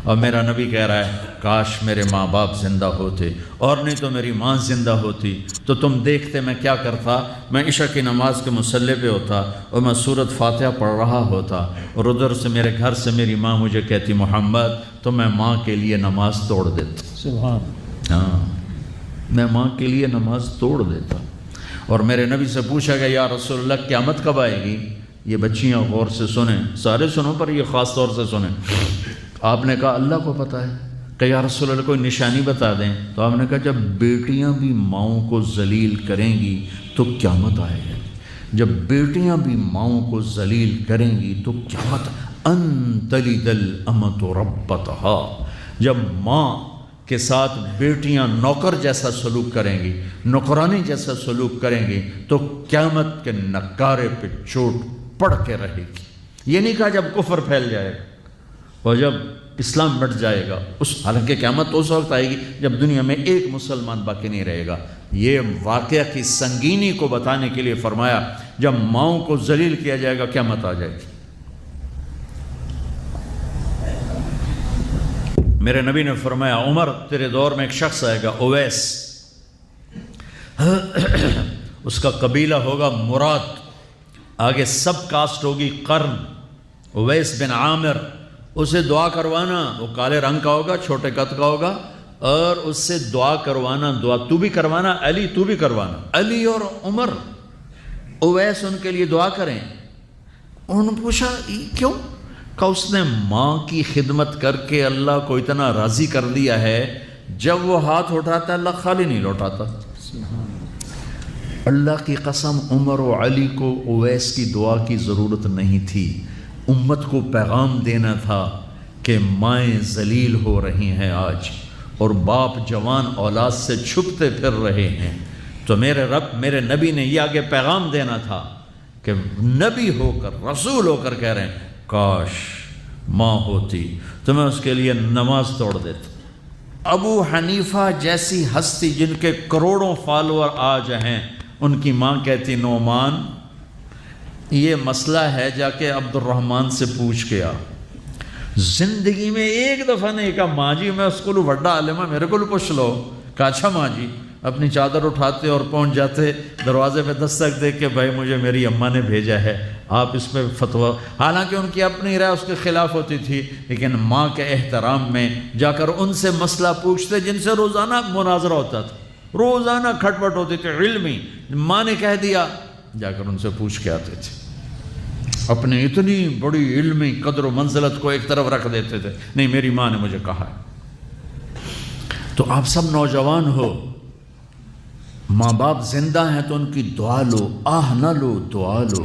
اور میرا نبی کہہ رہا ہے کاش میرے ماں باپ زندہ ہوتے، اور نہیں تو میری ماں زندہ ہوتی تو تم دیکھتے میں کیا کرتا، میں عشاء کی نماز کے مصلی پہ ہوتا اور میں سورۃ فاتحہ پڑھ رہا ہوتا، اور ادھر سے میرے گھر سے میری ماں مجھے کہتی محمد، تو میں ماں کے لیے نماز توڑ دیتا۔ سبحان، ہاں، میں ماں کے لیے نماز توڑ دیتا۔ اور میرے نبی سے پوچھا گیا یا رسول اللہ قیامت کب آئے گی؟ یہ بچیاں غور سے سنیں، سارے سنو پر یہ خاص طور سے سنیں۔ آپ نے کہا اللہ کو پتہ ہے۔ کہ یا رسول اللہ کوئی نشانی بتا دیں۔ تو آپ نے کہا جب بیٹیاں بھی ماؤں کو ذلیل کریں گی تو قیامت آئے گی۔ جب بیٹیاں بھی ماؤں کو ذلیل کریں گی تو قیامت، ان تلد الامۃ ربتہا، جب ماں کے ساتھ بیٹیاں نوکر جیسا سلوک کریں گی، نوکرانی جیسا سلوک کریں گی تو قیامت کے نکارے پہ چوٹ پڑ کے رہے گی۔ یہ نہیں کہا جب کفر پھیل جائے گا اور جب اسلام مٹ جائے گا، حالانکہ قیامت اس وقت آئے گی جب دنیا میں ایک مسلمان باقی نہیں رہے گا۔ یہ واقعہ کی سنگینی کو بتانے کے لیے فرمایا جب ماؤں کو ذلیل کیا جائے گا قیامت آ جائے گی۔ میرے نبی نے فرمایا عمر تیرے دور میں ایک شخص آئے گا اویس، اس کا قبیلہ ہوگا مراد، آگے سب کاسٹ ہوگی قرن، اویس بن عامر، اسے دعا کروانا، وہ کالے رنگ کا ہوگا، چھوٹے قد کا ہوگا، اور اس سے دعا کروانا، دعا تو بھی کروانا، علی تو بھی کروانا، علی اور عمر اویس ان کے لیے دعا کریں۔ انہوں نے پوچھا کیوں؟ کہ اس نے ماں کی خدمت کر کے اللہ کو اتنا راضی کر دیا ہے، جب وہ ہاتھ اٹھاتا اللہ خالی نہیں لوٹاتا۔ اللہ کی قسم عمر و علی کو اویس کی دعا کی ضرورت نہیں تھی، امت کو پیغام دینا تھا کہ مائیں ذلیل ہو رہی ہیں آج، اور باپ جوان اولاد سے چھپتے پھر رہے ہیں، تو میرے رب میرے نبی نے یہ آگے پیغام دینا تھا کہ نبی ہو کر رسول ہو کر کہہ رہے ہیں کاش ماں ہوتی تو میں اس کے لیے نماز توڑ دیتا۔ ابو حنیفہ جیسی ہستی جن کے کروڑوں فالوور آج ہیں، ان کی ماں کہتی نعمان یہ مسئلہ ہے جا کے عبد الرحمن سے پوچھ کے آ۔ زندگی میں ایک دفعہ نہیں کہا ماں جی میں اس کو وڈا عالمہ میرے کو پوچھ لو، کہا اچھا ماں جی، اپنی چادر اٹھاتے اور پہنچ جاتے دروازے پہ دستک دے کے بھائی مجھے میری اماں نے بھیجا ہے، آپ اس پہ فتویٰ، حالانکہ ان کی اپنی رائے اس کے خلاف ہوتی تھی، لیکن ماں کے احترام میں جا کر ان سے مسئلہ پوچھتے جن سے روزانہ مناظرہ ہوتا تھا، روزانہ کھٹ پٹ ہوتی تھی علمی، ماں نے کہہ دیا جا کر ان سے پوچھ کے آتے تھے، اپنی اتنی بڑی علمی قدر و منزلت کو ایک طرف رکھ دیتے تھے، نہیں میری ماں نے مجھے کہا ہے۔ تو آپ سب نوجوان ہو، ماں باپ زندہ ہیں تو ان کی دعا لو، آہ نہ لو، دعا لو۔